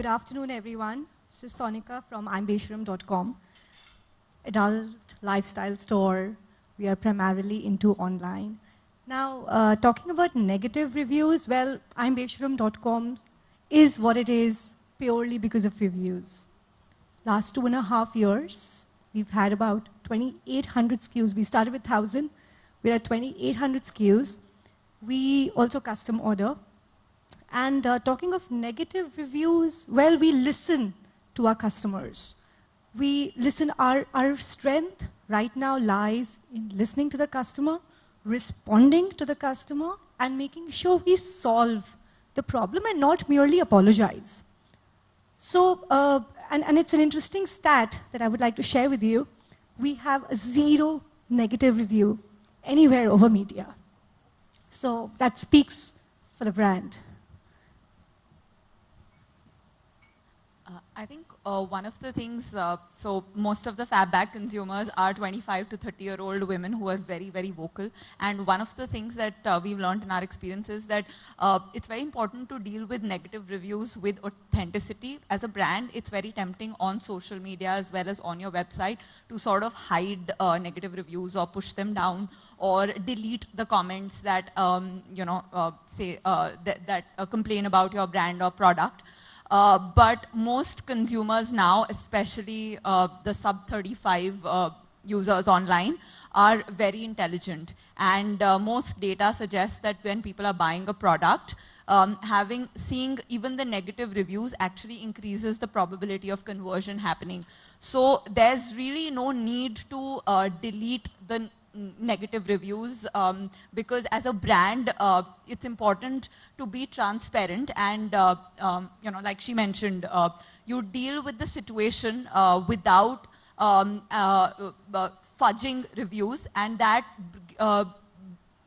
afternoon, everyone. This is Sonika from I'mBeshram.com, adult lifestyle store. We are primarily into online. Now, talking about negative reviews, well, I'mBeshram.com is what it is purely because of reviews. Last 2.5 years, we've had about 2,800 SKUs. We started with 1,000. We're at 2,800 SKUs. We also custom order. And talking of negative reviews, well, we listen to our customers. We listen, our strength right now lies in listening to the customer, responding to the customer, and making sure we solve the problem and not merely apologize. So, and it's an interesting stat that I would like to share with you. We have a 0 negative review anywhere over media. So that speaks for the brand. I think one of the things, so most of the fab bag consumers are 25 to 30-year-old women who are very, very vocal. And one of the things that we've learned in our experience is that it's very important to deal with negative reviews with authenticity. As a brand, it's very tempting on social media as well as on your website to sort of hide negative reviews or push them down or delete the comments that, complain about your brand or product. But most consumers now, especially the sub-35 users online, are very intelligent. And most data suggests that when people are buying a product, seeing even the negative reviews actually increases the probability of conversion happening. So there's really no need to delete the negative reviews because as a brand, it's important to be transparent and, like she mentioned, you deal with the situation without fudging reviews, and that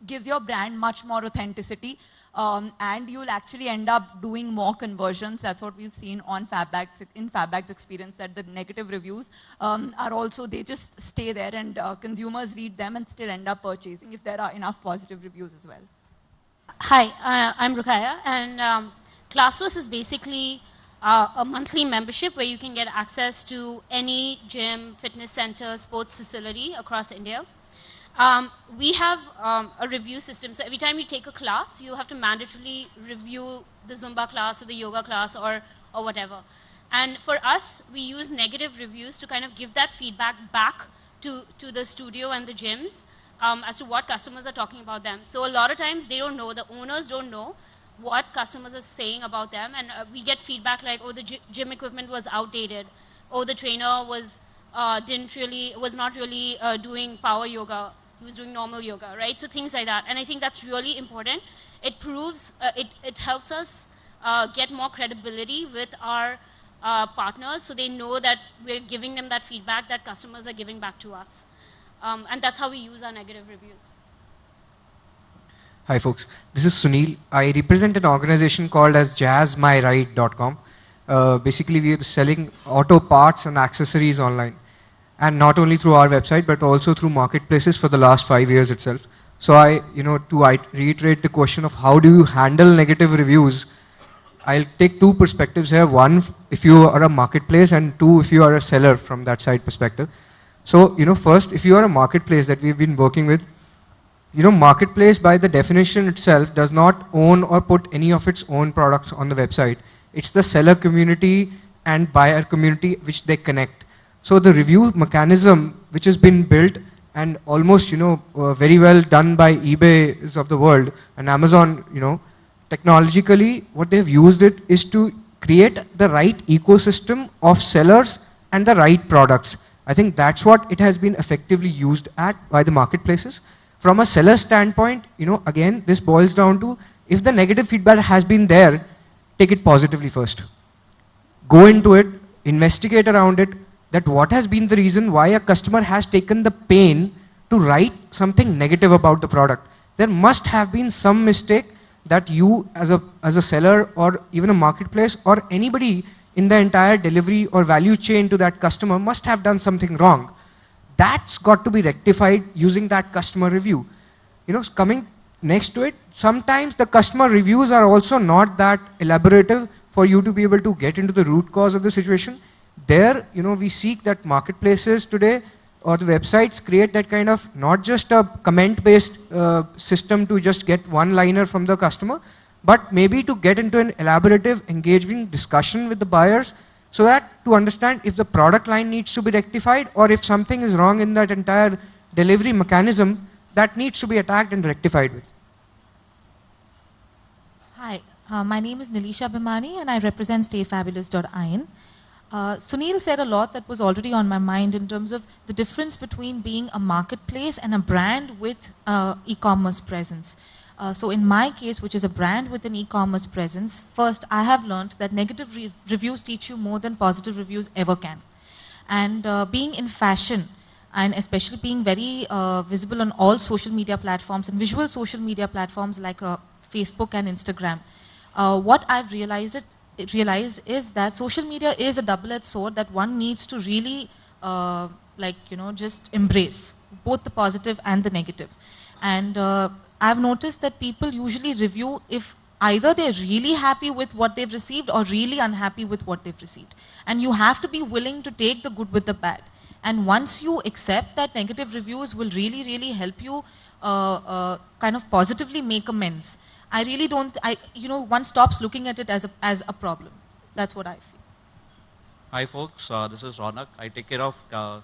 gives your brand much more authenticity. And you'll actually end up doing more conversions. That's what we've seen on in FabBag's experience, that the negative reviews are also, they just stay there and consumers read them and still end up purchasing if there are enough positive reviews as well. Hi, I'm Rukaya, and Classverse is basically a monthly membership where you can get access to any gym, fitness center, sports facility across India. We have a review system, so every time you take a class, you have to mandatorily review the Zumba class or the yoga class or whatever. And for us, we use negative reviews to kind of give that feedback back to the studio and the gyms as to what customers are talking about them. So a lot of times they don't know, the owners don't know what customers are saying about them, and we get feedback like, oh, the gym equipment was outdated, oh, the trainer was not really doing power yoga. He was doing normal yoga, right? So things like that. And I think that's really important. It proves, it helps us get more credibility with our partners, so they know that we're giving them that feedback that customers are giving back to us. And that's how we use our negative reviews. Hi folks, this is Sunil. I represent an organization called as jazzmyride.com. Basically, we are selling auto parts and accessories online. And not only through our website, but also through marketplaces for the last 5 years itself. So to reiterate the question of how do you handle negative reviews, I'll take two perspectives here. One, if you are a marketplace, and two, if you are a seller from that side perspective. So, first, if you are a marketplace that we've been working with, marketplace by the definition itself does not own or put any of its own products on the website. It's the seller community and buyer community which they connect. So the review mechanism which has been built and almost, very well done by eBay of the world and Amazon, technologically what they've used it is to create the right ecosystem of sellers and the right products. I think that's what it has been effectively used at by the marketplaces. From a seller standpoint, again, this boils down to if the negative feedback has been there, take it positively first. Go into it, investigate around it, that what has been the reason why a customer has taken the pain to write something negative about the product. There must have been some mistake that you as a seller or even a marketplace or anybody in the entire delivery or value chain to that customer must have done something wrong. That's got to be rectified using that customer review. Coming next to it, sometimes the customer reviews are also not that elaborative for you to be able to get into the root cause of the situation. There, we seek that marketplaces today or the websites create that kind of not just a comment-based system to just get one-liner from the customer, but maybe to get into an elaborative, engaging discussion with the buyers so that to understand if the product line needs to be rectified or if something is wrong in that entire delivery mechanism that needs to be attacked and rectified with. Hi, my name is Nilisha Bhimani and I represent StayFabulous.in. Sunil said a lot that was already on my mind in terms of the difference between being a marketplace and a brand with e-commerce presence. So in my case, which is a brand with an e-commerce presence, first I have learned that negative reviews teach you more than positive reviews ever can. And being in fashion, and especially being very visible on all social media platforms and visual social media platforms like Facebook and Instagram, what I've realized is that social media is a double-edged sword that one needs to really just embrace both the positive and the negative. And I've noticed that people usually review if either they're really happy with what they've received or really unhappy with what they've received. And you have to be willing to take the good with the bad. And once you accept that negative reviews will really, really help you kind of positively make amends, I really don't, one stops looking at it as a problem. That's what I feel. Hi folks, this is Ronak. I take care of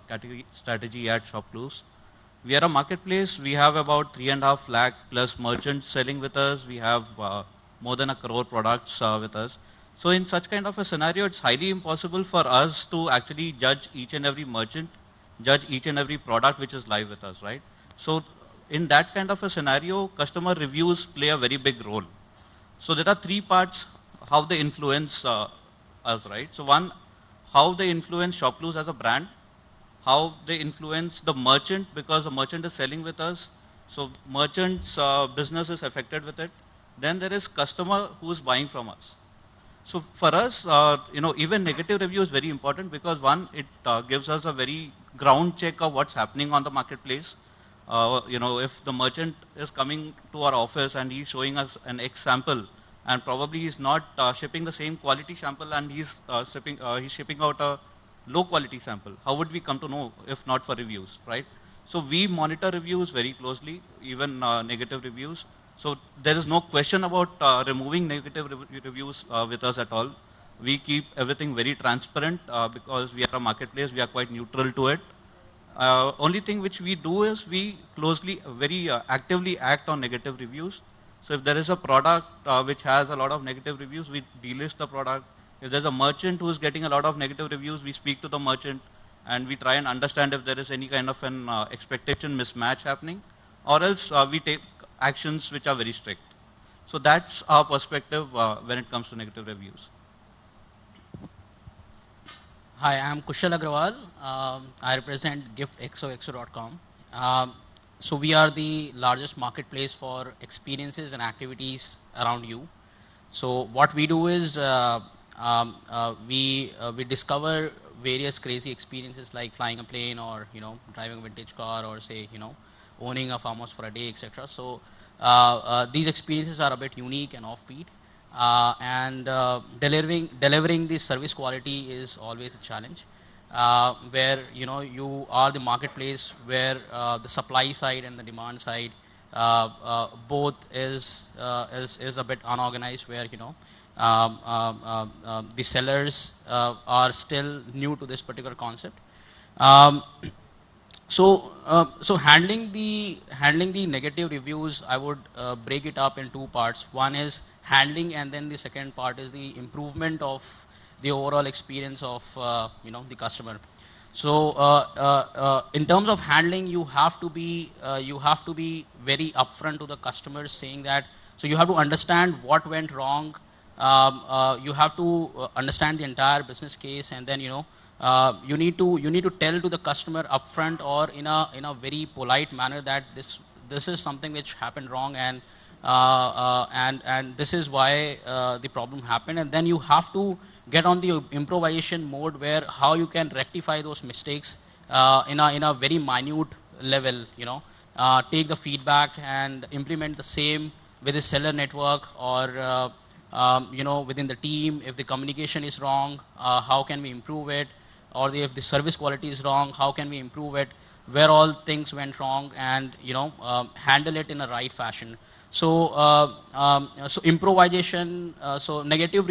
category strategy at ShopClues. We are a marketplace. We have about 3.5 lakh plus merchants selling with us. We have more than 1 crore products with us. So in such kind of a scenario, it's highly impossible for us to actually judge each and every merchant, judge each and every product which is live with us, right? So in that kind of a scenario, customer reviews play a very big role. So there are 3 parts how they influence us, right? So one, how they influence ShopClues as a brand, how they influence the merchant because the merchant is selling with us. So merchant's business is affected with it. Then there is customer who is buying from us. So for us, even negative review is very important because one, it gives us a very ground check of what's happening on the marketplace. If the merchant is coming to our office and he's showing us an X sample and probably he's not shipping the same quality sample and he's shipping out a low quality sample, how would we come to know if not for reviews, right? So we monitor reviews very closely, even negative reviews. So there is no question about removing negative reviews with us at all. We keep everything very transparent because we are a marketplace, we are quite neutral to it. Only thing which we do is we closely, very actively act on negative reviews. So if there is a product which has a lot of negative reviews, we delist the product. If there's a merchant who is getting a lot of negative reviews, we speak to the merchant and we try and understand if there is any kind of an expectation mismatch happening, or else we take actions which are very strict. So that's our perspective when it comes to negative reviews. Hi, I'm Kushal Agrawal. I represent giftxoxo.com. So we are the largest marketplace for experiences and activities around you. So what we do is we discover various crazy experiences like flying a plane or driving a vintage car or say owning a farmhouse for a day, etc. So these experiences are a bit unique and offbeat, and delivering the service quality is always a challenge. Where you are the marketplace where the supply side and the demand side both is a bit unorganized, where the sellers are still new to this particular concept. So handling the negative reviews, I would break it up in 2 parts. One is handling, and then the second part is the improvement of the overall experience of the customer. So in terms of handling, you have to be very upfront to the customers, saying that. So you have to understand what went wrong. You have to understand the entire business case, and then you need to tell to the customer upfront or in a very polite manner that this is something which happened wrong, and this is why the problem happened, and then you have to get on the improvisation mode where how you can rectify those mistakes in a very minute level. Take the feedback and implement the same with the seller network, or within the team, if the communication is wrong, how can we improve it? Or if the service quality is wrong, how can we improve it? Where all things went wrong, and handle it in a right fashion. So, so improvisation. So negative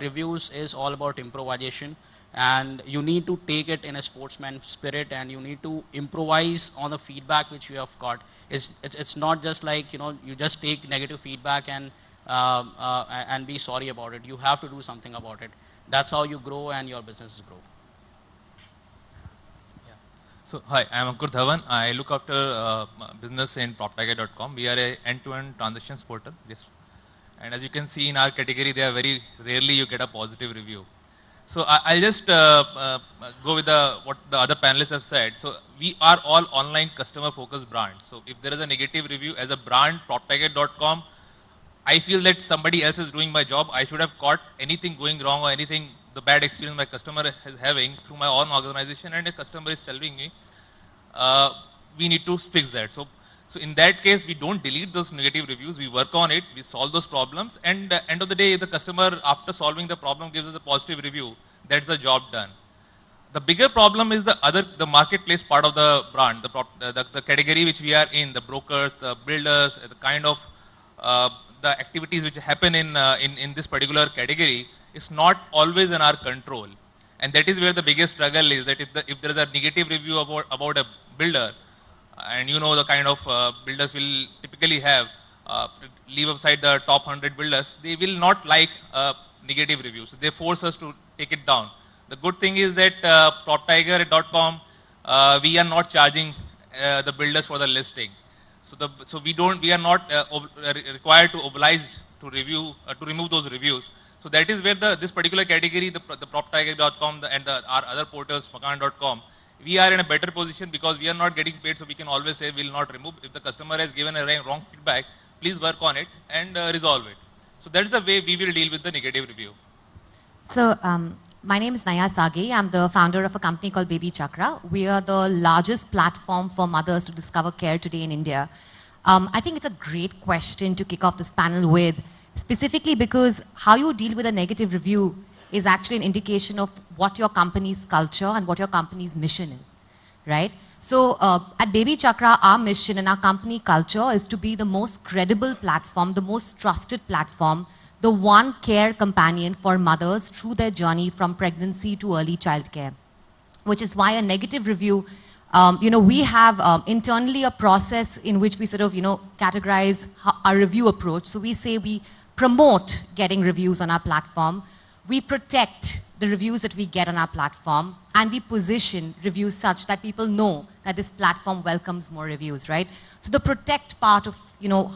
reviews is all about improvisation, and you need to take it in a sportsman spirit, and you need to improvise on the feedback which you have got. It's not just like you just take negative feedback and be sorry about it. You have to do something about it. That's how you grow and your businesses grow. So, hi, I am Ankur Dhawan. I look after business in PropTiger.com. We are a end-to-end transactions portal. Yes. And as you can see in our category, they are very rarely you get a positive review. So I'll just go with what the other panelists have said. So we are all online customer-focused brands. So if there is a negative review as a brand, PropTiger.com, I feel that somebody else is doing my job. I should have caught anything going wrong or anything, the bad experience my customer is having through my own organization, and a customer is telling me, we need to fix that. So in that case, we don't delete those negative reviews. We work on it. We solve those problems. And at the end of the day, if the customer, after solving the problem, gives us a positive review, that's the job done. The bigger problem is the marketplace part of the brand, the category which we are in, the brokers, the builders, the kind of the activities which happen in this particular category is not always in our control. And that is where the biggest struggle is, that if there is a negative review about a builder, and the kind of builders will typically have, leave aside the top 100 builders, they will not like negative reviews. They force us to take it down. The good thing is that PropTiger.com, we are not charging the builders for the listing. So we are not required to oblige to remove those reviews. So that is where this particular category, the PropTiger.com and our other portals, Makan.com, we are in a better position because we are not getting paid, so we can always say we will not remove. If the customer has given a wrong feedback, please work on it and resolve it. So that is the way we will deal with the negative review. So my name is Naya Sage. I'm the founder of a company called Baby Chakra. We are the largest platform for mothers to discover care today in India. I think it's a great question to kick off this panel with, specifically because how you deal with a negative review is actually an indication of what your company's culture and what your company's mission is, right? So at Baby Chakra, our mission and our company culture is to be the most credible platform, the most trusted platform, the one care companion for mothers through their journey from pregnancy to early childcare, which is why a negative review, we have internally a process in which we sort of, categorize our review approach. So we say we promote getting reviews on our platform, we protect the reviews that we get on our platform, and we position reviews such that people know that this platform welcomes more reviews, right? So the protect part of,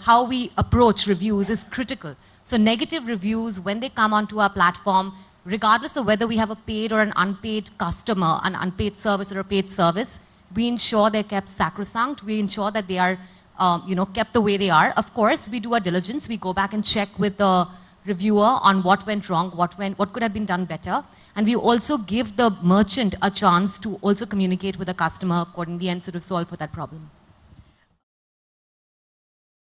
how we approach reviews is critical. So negative reviews, when they come onto our platform, regardless of whether we have a paid or an unpaid customer, an unpaid service or a paid service, we ensure they're kept sacrosanct. We ensure that they are, kept the way they are. Of course, we do our diligence. We go back and check with the reviewer on what went wrong, what could have been done better. And we also give the merchant a chance to also communicate with the customer accordingly and sort of solve for that problem.